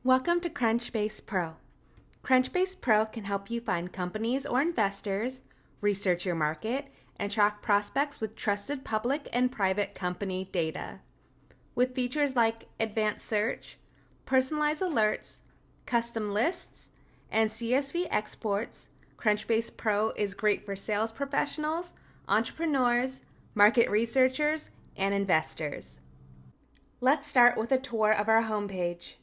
Welcome to Crunchbase Pro. Crunchbase Pro can help you find companies or investors, research your market, and track prospects with trusted public and private company data. With features like advanced search, personalized alerts, custom lists, and CSV exports, Crunchbase Pro is great for sales professionals, entrepreneurs, market researchers, and investors. Let's start with a tour of our homepage.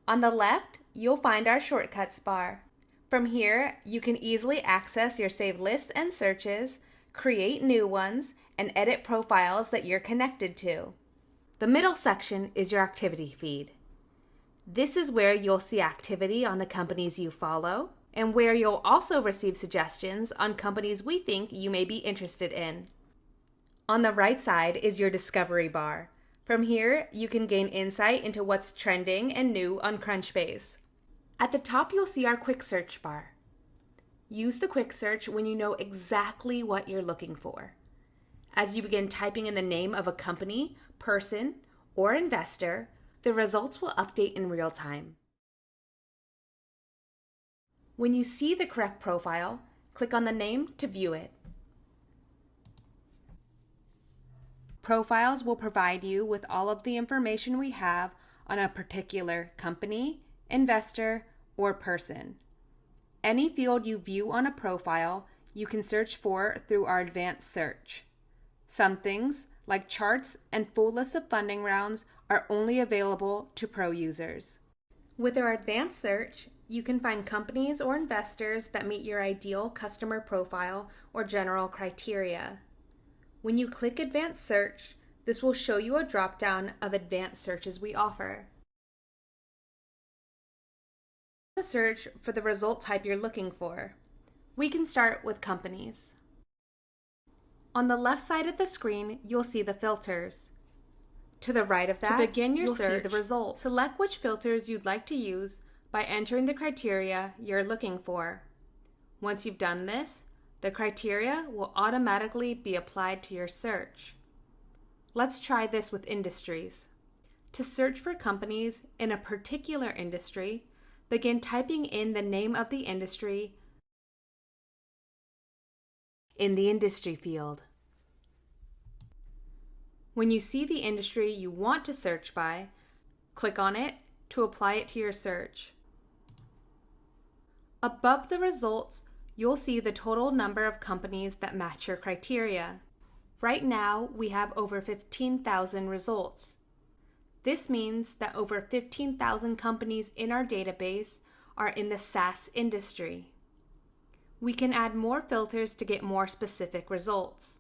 On the left, you'll find our shortcuts bar. From here, you can easily access your saved lists and searches, create new ones, and edit profiles that you're connected to. The middle section is your activity feed. This is where you'll see activity on the companies you follow, and where you'll also receive suggestions on companies we think you may be interested in. On the right side is your discovery bar. From here, you can gain insight into what's trending and new on Crunchbase. At the top, you'll see our quick search bar. Use the quick search when you know exactly what you're looking for. As you begin typing in the name of a company, person, or investor, the results will update in real time. When you see the correct profile, click on the name to view it. Profiles will provide you with all of the information we have on a particular company, investor, or person. Any field you view on a profile, you can search for through our advanced search. Some things, like charts and full lists of funding rounds, are only available to pro users. With our advanced search, you can find companies or investors that meet your ideal customer profile or general criteria. When you click Advanced Search, this will show you a drop-down of advanced searches we offer. Search for the result type you're looking for. We can start with companies. On the left side of the screen, you'll see the filters. To the right of that, to begin your search, see the results. Select which filters you'd like to use by entering the criteria you're looking for. Once you've done this, the criteria will automatically be applied to your search. Let's try this with industries. To search for companies in a particular industry, begin typing in the name of the industry in the industry field. When you see the industry you want to search by, click on it to apply it to your search. Above the results, you'll see the total number of companies that match your criteria. Right now, we have over 15,000 results. This means that over 15,000 companies in our database are in the SaaS industry. We can add more filters to get more specific results.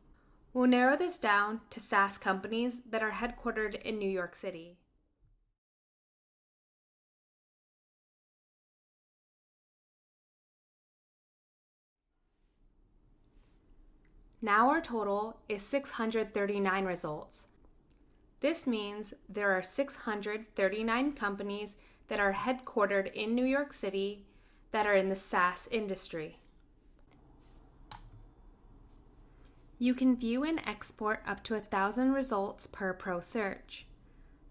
We'll narrow this down to SaaS companies that are headquartered in New York City. Now our total is 639 results. This means there are 639 companies that are headquartered in New York City that are in the SaaS industry. You can view and export up to 1,000 results per pro search.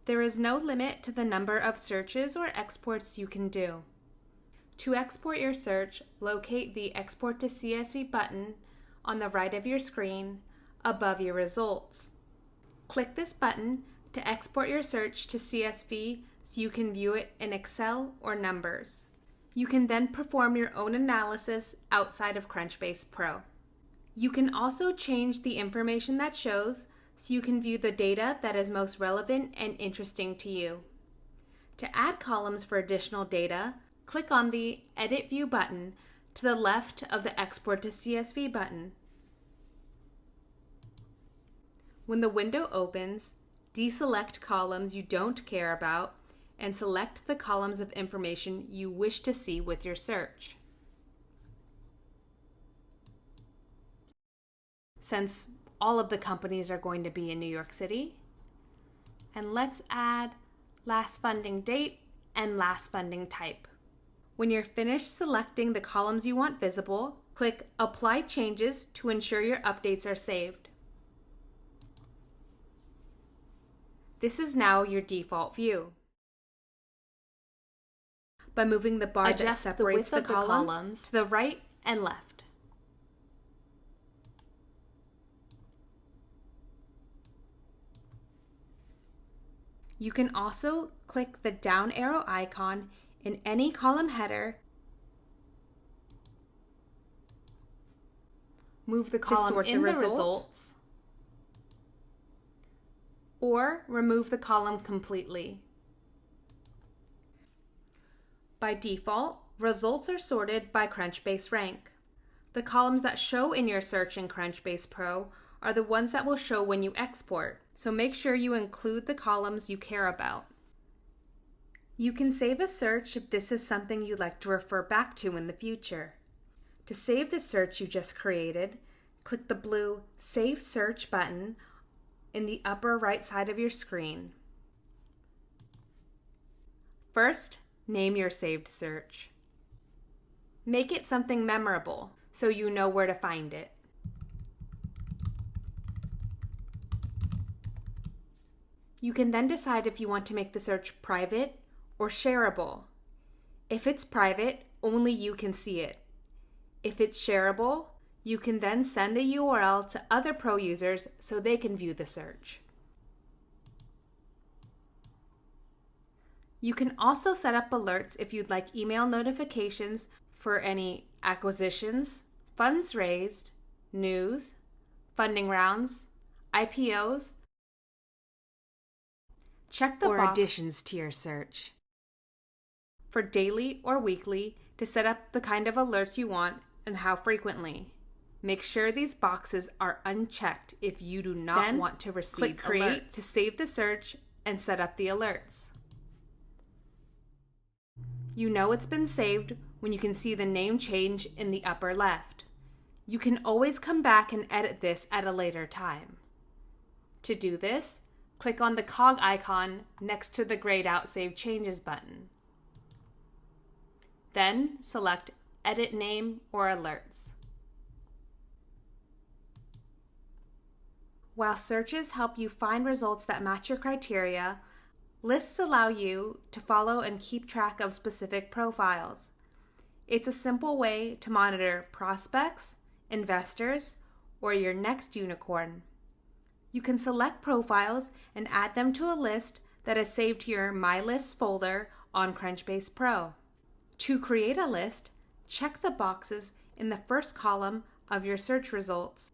There is no limit to the number of searches or exports you can do. To export your search, locate the Export to CSV button on the right of your screen above your results. Click this button to export your search to CSV so you can view it in Excel or numbers. You can then perform your own analysis outside of Crunchbase Pro. You can also change the information that shows so you can view the data that is most relevant and interesting to you. To add columns for additional data, click on the Edit View button to the left of the Export to CSV button. When the window opens, deselect columns you don't care about and select the columns of information you wish to see with your search. Since all of the companies are going to be in New York City, and let's add last funding date and last funding type. When you're finished selecting the columns you want visible, click Apply Changes to ensure your updates are saved. This is now your default view. by moving the bar that separates the columns to the right and left. You can also click the down arrow icon in any column header, move the column in the results, or remove the column completely. By default, results are sorted by Crunchbase rank. The columns that show in your search in Crunchbase Pro are the ones that will show when you export, so make sure you include the columns you care about. You can save a search if this is something you'd like to refer back to in the future. To save the search you just created, click the blue Save Search button in the upper right side of your screen. First, name your saved search. Make it something memorable so you know where to find it. You can then decide if you want to make the search private or shareable. If it's private, only you can see it. If it's shareable, you can then send the URL to other Pro users so they can view the search. You can also set up alerts if you'd like email notifications for any acquisitions, funds raised, news, funding rounds, IPOs, check the box additions to your search. For daily or weekly, to set up the kind of alerts you want and how frequently. Make sure these boxes are unchecked if you do not want to receive click Create alerts to save the search and set up the alerts. You know it's been saved when you can see the name change in the upper left. You can always come back and edit this at a later time. To do this, click on the cog icon next to the grayed out Save Changes button. Then select Edit Name or Alerts. While searches help you find results that match your criteria, lists allow you to follow and keep track of specific profiles. It's a simple way to monitor prospects, investors, or your next unicorn. You can select profiles and add them to a list that is saved to your My Lists folder on Crunchbase Pro. To create a list, check the boxes in the first column of your search results.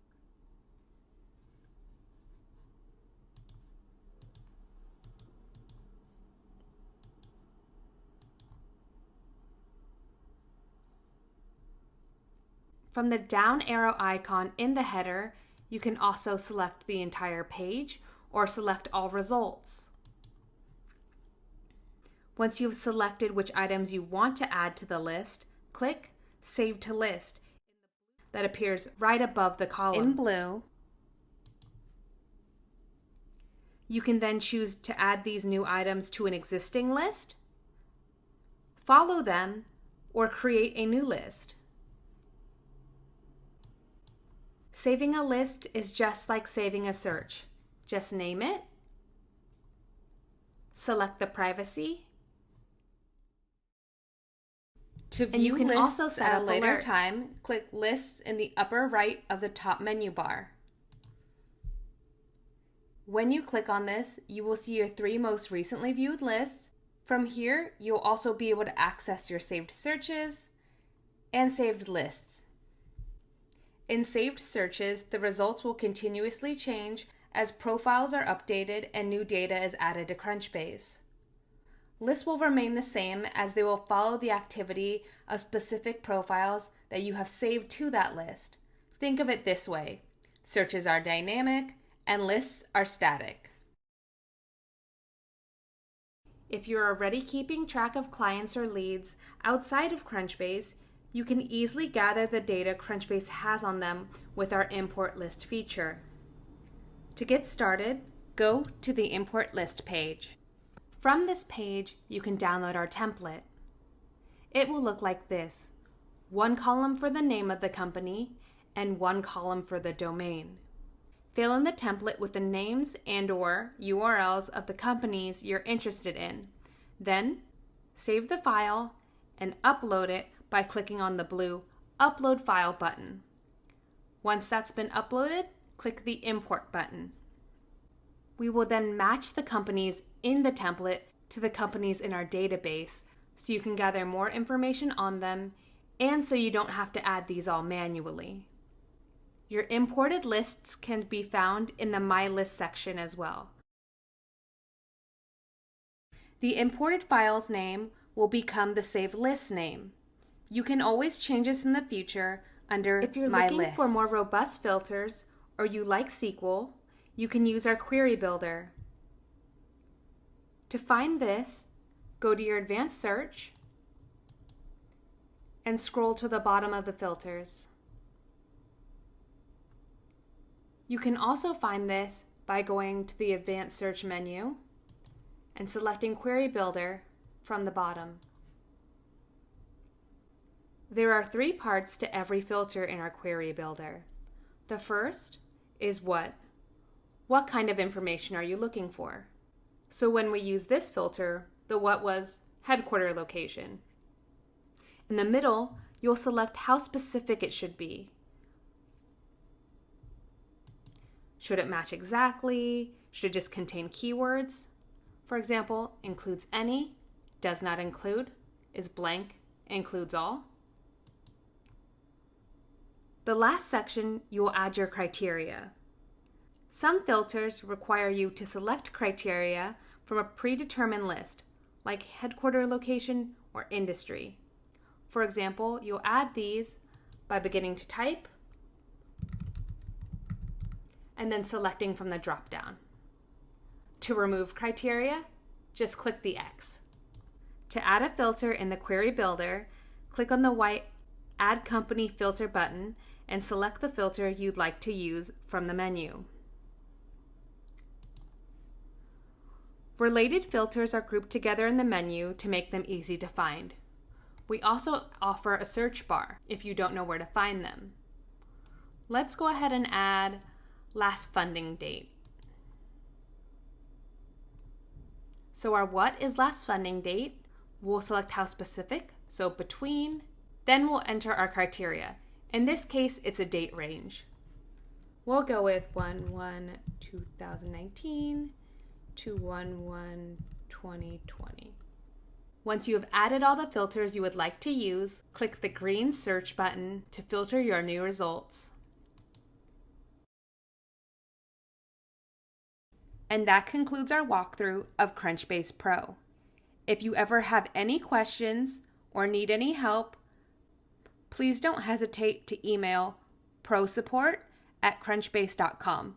From the down arrow icon in the header, you can also select the entire page or select all results. Once you've selected which items you want to add to the list, click Save to List that appears right above the column in blue. You can then choose to add these new items to an existing list, follow them, or create a new list. Saving a list is just like saving a search. Just name it, select the privacy, and you can also set at a later time, click Lists in the upper right of the top menu bar. When you click on this, you will see your 3 most recently viewed lists. From here, you'll also be able to access your saved searches and saved lists. In saved searches, the results will continuously change as profiles are updated and new data is added to Crunchbase. Lists will remain the same as they will follow the activity of specific profiles that you have saved to that list. Think of it this way: searches are dynamic and lists are static. If you're already keeping track of clients or leads outside of Crunchbase, you can easily gather the data Crunchbase has on them with our Import List feature. To get started, go to the Import List page. From this page, you can download our template. It will look like this: 1 column for the name of the company and 1 column for the domain. Fill in the template with the names and/or URLs of the companies you're interested in. Then, save the file and upload it by clicking on the blue Upload File button. Once that's been uploaded, click the Import button. We will then match the companies in the template to the companies in our database so you can gather more information on them and so you don't have to add these all manually. Your imported lists can be found in the My List section as well. The imported file's name will become the saved list name. You can always change this in the future under My Lists. If you're looking for more robust filters or you like SQL, you can use our query builder. To find this, go to your advanced search and scroll to the bottom of the filters. You can also find this by going to the advanced search menu and selecting Query Builder from the bottom. There are 3 parts to every filter in our Query Builder. The first is what. What kind of information are you looking for? So when we use this filter, the what was headquarter location. In the middle, you'll select how specific it should be. Should it match exactly? Should it just contain keywords? For example, includes any, does not include, is blank, includes all. The last section, you will add your criteria. Some filters require you to select criteria from a predetermined list, like headquarter location or industry. For example, you'll add these by beginning to type and then selecting from the drop-down. To remove criteria, just click the X. To add a filter in the Query Builder, click on the white Add Company Filter button and select the filter you'd like to use from the menu. Related filters are grouped together in the menu to make them easy to find. We also offer a search bar if you don't know where to find them. Let's go ahead and add last funding date. So our what is last funding date. We'll select how specific, so between, then we'll enter our criteria. In this case, it's a date range. We'll go with 1/1/2019 to 1/1/2020. Once you have added all the filters you would like to use, click the green search button to filter your new results. And that concludes our walkthrough of Crunchbase Pro. If you ever have any questions or need any help, please don't hesitate to email prosupport@crunchbase.com.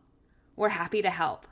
We're happy to help.